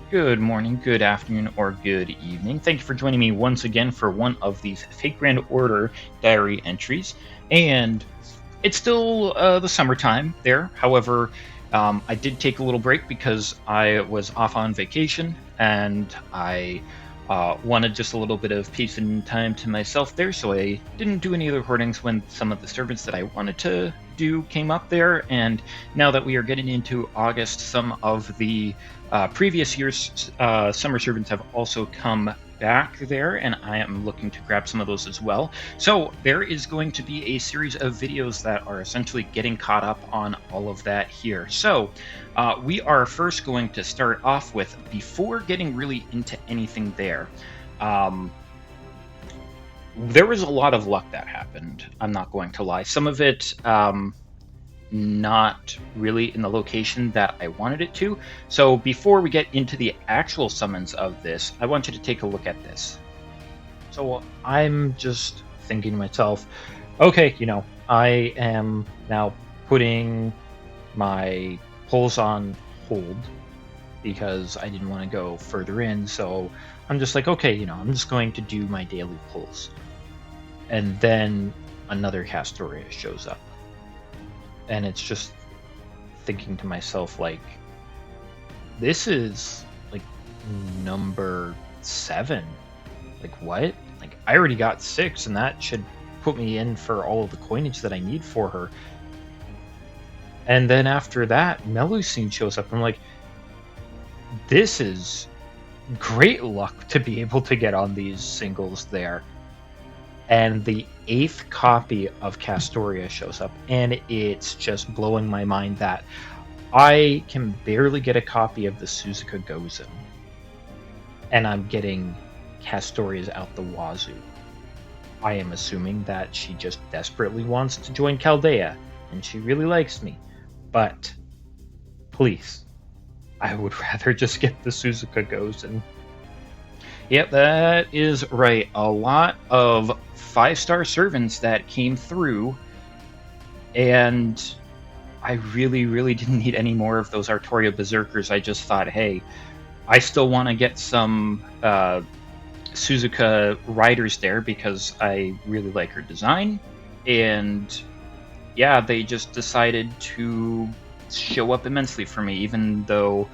Good morning, good afternoon, or good evening. Thank you for joining me once again for one of these Fake Grand Order diary entries. And it's still the summertime there. However, I did take a little break because I was off on vacation and I wanted just a little bit of peace and time to myself there. So I didn't do any of the recordings when some of the servants that I wanted to do came up there. And now that we are getting into August, some of the previous year's summer servants have also come back there, and I am looking to grab some of those as well. So there is going to be a series of videos that are essentially getting caught up on all of that here. So we are first going to start off with, before getting really into anything there, there was a lot of luck that happened. I'm not going to lie. Some of it not really in the location that I wanted it to. So before we get into the actual summons of this, I want you to take a look at this. So I'm just thinking to myself, okay, I am now putting my pulls on hold because I didn't want to go further in. So I'm just like, okay, I'm just going to do my daily pulls. And then another Castoria shows up. And it's just thinking to myself, like, this is like number 7. Like, what? Like, I already got 6, and that should put me in for all of the coinage that I need for her. And then after that, Melusine shows up. I'm like, this is great luck to be able to get on these singles there. And the 8th copy of Castoria shows up, and it's just blowing my mind that I can barely get a copy of the Suzuka Gozen, and I'm getting Castorias out the wazoo. I am assuming that she just desperately wants to join Chaldea, and she really likes me. But please, I would rather just get the Suzuka Gozen. Yep, that is right. A lot of 5-star servants that came through, and I really didn't need any more of those Artoria Berserkers. I just thought, hey, I still want to get some Suzuka riders there because I really like her design, and yeah, they just decided to show up immensely for me, even though,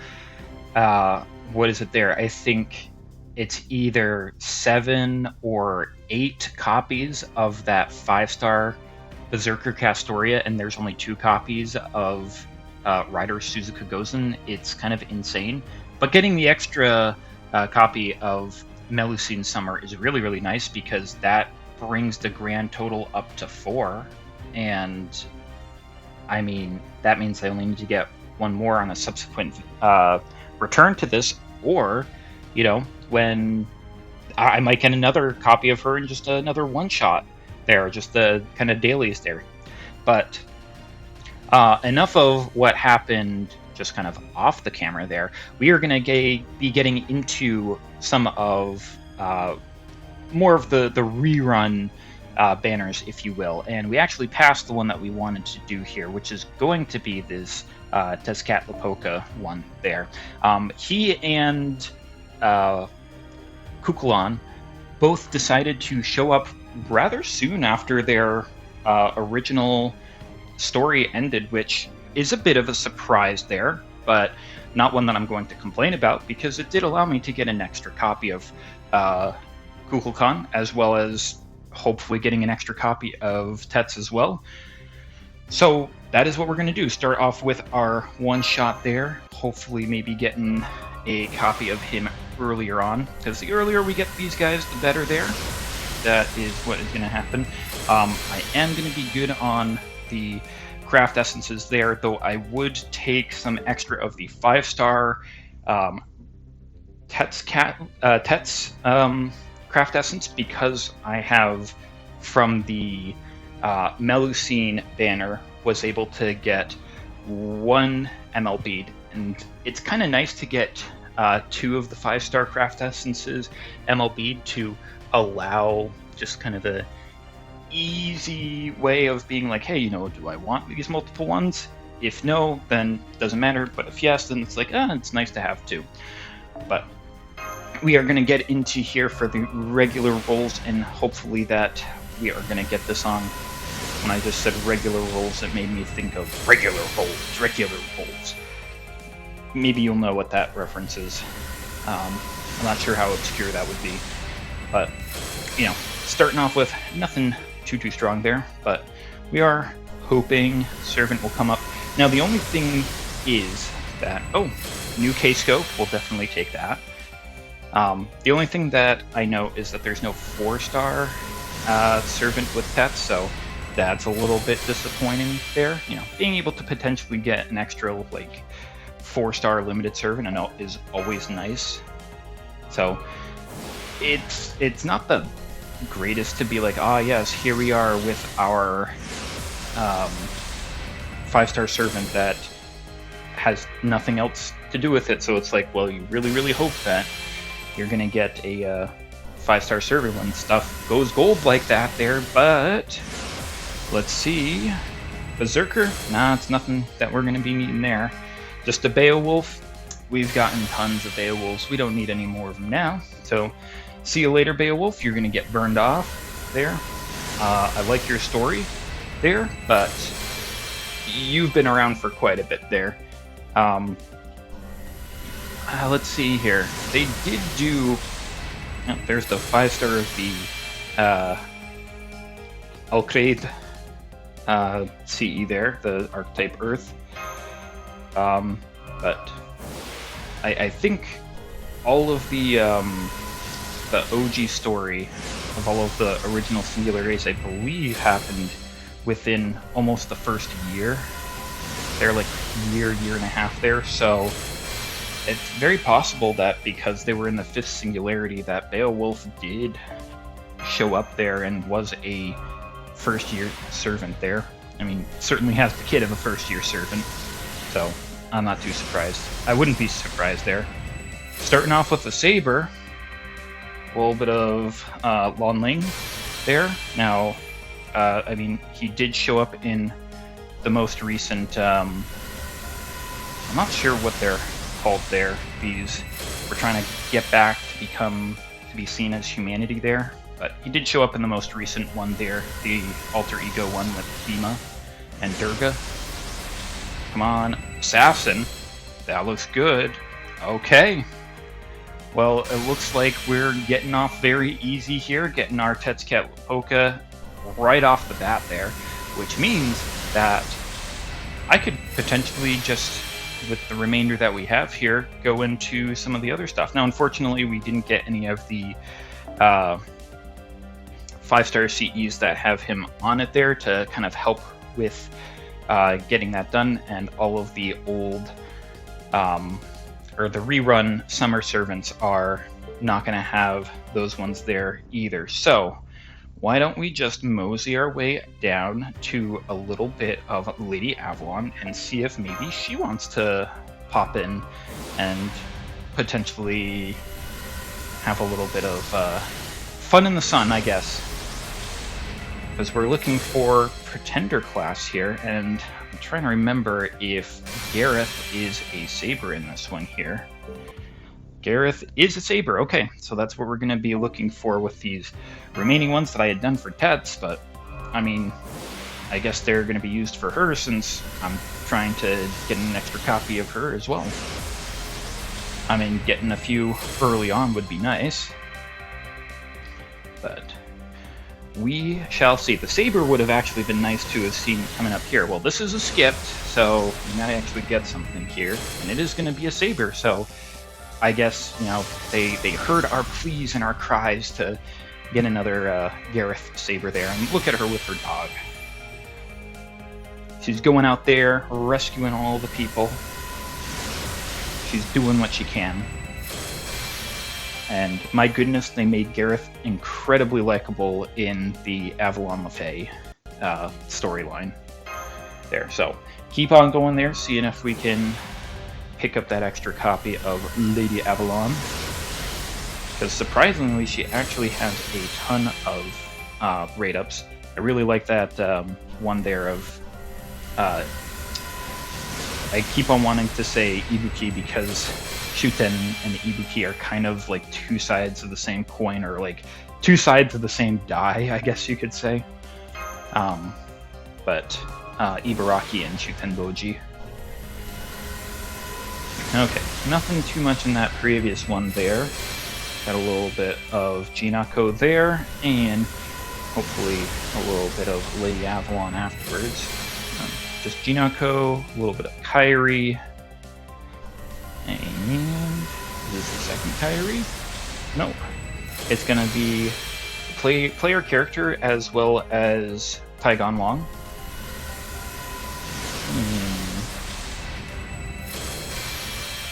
what is it there? I think it's either 7 or 8 copies of that 5-star Berserker Castoria, and there's only 2 copies of Rider Suzuka Gozen. It's kind of insane. But getting the extra copy of Melusine Summer is really nice, because that brings the grand total up to 4. And I mean, that means I only need to get one more on a subsequent return to this, or when I might get another copy of her in just another one-shot there, just the kind of dailies there. But enough of what happened just kind of off the camera there. We are going to be getting into some of more of the rerun banners, if you will. And we actually passed the one that we wanted to do here, which is going to be this Tezcatlipoca one there. He and Kukulon both decided to show up rather soon after their original story ended, which is a bit of a surprise there, but not one that I'm going to complain about, because it did allow me to get an extra copy of Kukulkan, as well as hopefully getting an extra copy of Tets as well. So that is what we're going to do. Start off with our one-shot there, hopefully maybe getting a copy of him earlier on, because the earlier we get these guys, the better there. That is what is going to happen. I am going to be good on the craft essences there, though I would take some extra of the 5-star Tets craft essence, because I have, from the Melusine banner, was able to get 1 ML bead, and it's kind of nice to get 2 of the 5-star craft essences ML bead to allow just kind of the easy way of being like, hey, do I want these multiple ones? If no, then it doesn't matter, but if yes, then it's like, it's nice to have 2. But we are going to get into here for the regular rolls, and hopefully that we are going to get this on. When I just said regular rolls, it made me think of regular rolls. Maybe you'll know what that reference is. I'm not sure how obscure that would be, but you know, starting off with nothing too strong there, but we are hoping Servant will come up. Now the only thing is that, oh, new K-Scope, we'll definitely take that. The only thing that I know is that there's no 4-star Servant with pets, so that's a little bit disappointing there. You know, being able to potentially get an extra, like, 4-star limited Servant, I know, is always nice. So it's not the greatest to be like, ah, yes, here we are with our 5-star Servant that has nothing else to do with it. So it's like, well, you really hope that you're gonna get a 5-star Servant when stuff goes gold like that there. But let's see, Berserker, nah, it's nothing that we're gonna be needing there. Just a Beowulf. We've gotten tons of Beowulfs. We don't need any more of them now. So see you later, Beowulf. You're gonna get burned off there. I like your story there, but you've been around for quite a bit there. Let's see here. They did do... Oh, there's the 5-star of the Alcrade CE there, the archetype Earth. But I think all of the OG story of all of the original Singular Race, I believe, happened within almost the first year. They're like year and a half there, so it's very possible that because they were in the 5th Singularity, that Beowulf did show up there and was a first-year Servant there. I mean, certainly has the kid of a first-year Servant, so I'm not too surprised. I wouldn't be surprised there. Starting off with the Saber, a little bit of Lonling there. Now, I mean, he did show up in the most recent, I'm not sure what they're called there. These, we're trying to get back to be seen as humanity there. But he did show up in the most recent one there, the alter ego one with Bhima and Durga. Come on, Assassin. That looks good. Okay. Well, it looks like we're getting off very easy here, getting our Tezcatlipoca right off the bat there, which means that I could potentially just, with the remainder that we have here, go into some of the other stuff. Now, unfortunately, we didn't get any of the 5-star CEs that have him on it there to kind of help with getting that done, and all of the old or the rerun Summer Servants are not going to have those ones there either. So why don't we just mosey our way down to a little bit of Lady Avalon and see if maybe she wants to pop in and potentially have a little bit of fun in the sun, I guess. Because we're looking for Pretender class here, and I'm trying to remember if Gareth is a Saber in this one here. Gareth is a Saber, okay, so that's what we're going to be looking for with these remaining ones that I had done for Tets, but, I mean, I guess they're going to be used for her since I'm trying to get an extra copy of her as well. I mean, getting a few early on would be nice, but we shall see. The Saber would have actually been nice to have seen coming up here. Well, this is a skipped, so we might actually get something here, and it is going to be a Saber, so I guess, you know, they heard our pleas and our cries to get another Gareth Saber there, and look at her with her dog. She's going out there, rescuing all the people. She's doing what she can. And my goodness, they made Gareth incredibly likable in the Avalon LaFay storyline there. So keep on going there, seeing if we can pick up that extra copy of Lady Avalon. Because surprisingly, she actually has a ton of rate-ups. I really like that one there of I keep on wanting to say Ibuki because Shuten and Ibuki are kind of like two sides of the same coin, or like two sides of the same die, I guess you could say. But Ibaraki and Shuten Boji. Okay, nothing too much in that previous one there. Got a little bit of Jinako there, and hopefully a little bit of Lady Avalon afterwards. Just Jinako, a little bit of Kairi, and is this the second Kairi? No, it's gonna be player character as well as Taigon Wong.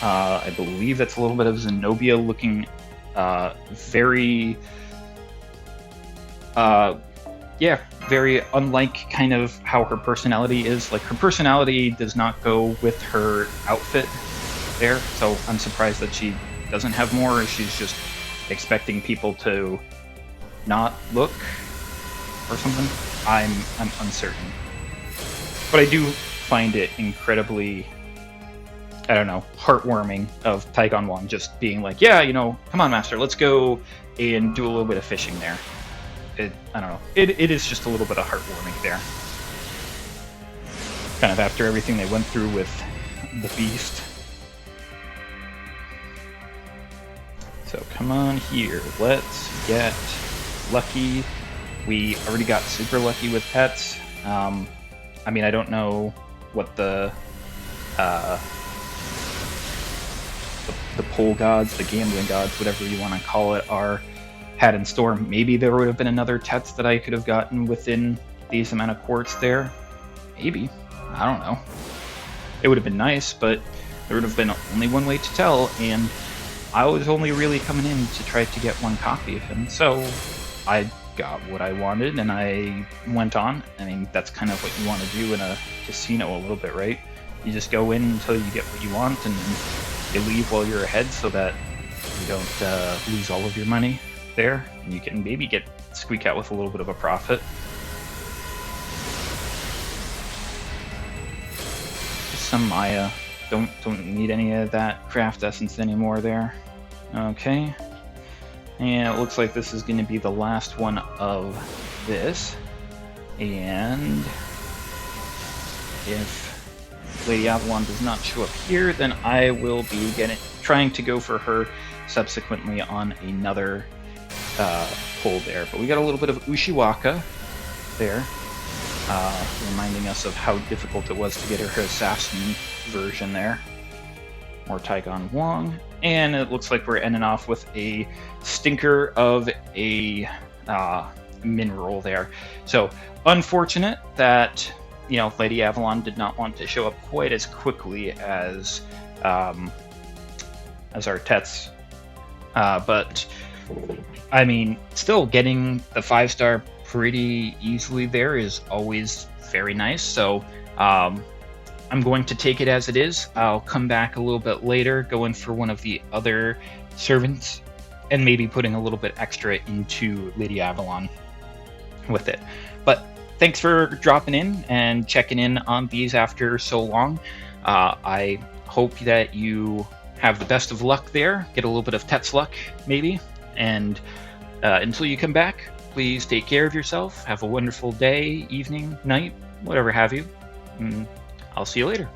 I believe that's a little bit of Zenobia looking very very unlike kind of how her personality is. Like, her personality does not go with her outfit there, so I'm surprised that she doesn't have more, or she's just expecting people to not look or something. I'm uncertain. But I do find it incredibly, I don't know, heartwarming of Taigon Wong just being like, yeah, you know, come on, Master, let's go and do a little bit of fishing there. I don't know. It is just a little bit of heartwarming there. Kind of after everything they went through with the Beast. So come on here. Let's get lucky. We already got super lucky with pets. I mean, I don't know what the pole gods, the gambling gods, whatever you want to call it, had in store. Maybe there would have been another Tets that I could have gotten within these amount of quartz there. Maybe. I don't know. It would have been nice, but there would have been only one way to tell, and I was only really coming in to try to get one copy of him, so I got what I wanted, and I went on. I mean, that's kind of what you want to do in a casino a little bit, right? You just go in until you get what you want, and then you leave while you're ahead so that you don't lose all of your money there, and you can maybe squeak out with a little bit of a profit. Just some Maya. Don't need any of that craft essence anymore there. Okay. And it looks like this is going to be the last one of this. And if Lady Avalon does not show up here, then I will be trying to go for her subsequently on another pull there. But we got a little bit of Ushiwaka there, reminding us of how difficult it was to get her assassin version there. More Taigon Wong, and it looks like we're ending off with a stinker of a mineral there. So unfortunate that, you know, Lady Avalon did not want to show up quite as quickly as our Tets, but I mean, still getting the 5-star pretty easily there is always very nice. So I'm going to take it as it is. I'll come back a little bit later, go in for one of the other servants, and maybe putting a little bit extra into Lady Avalon with it. But thanks for dropping in and checking in on these after so long. I hope that you have the best of luck there, get a little bit of Tets luck maybe, and until you come back, please take care of yourself. Have a wonderful day, evening, night, whatever have you. I'll see you later.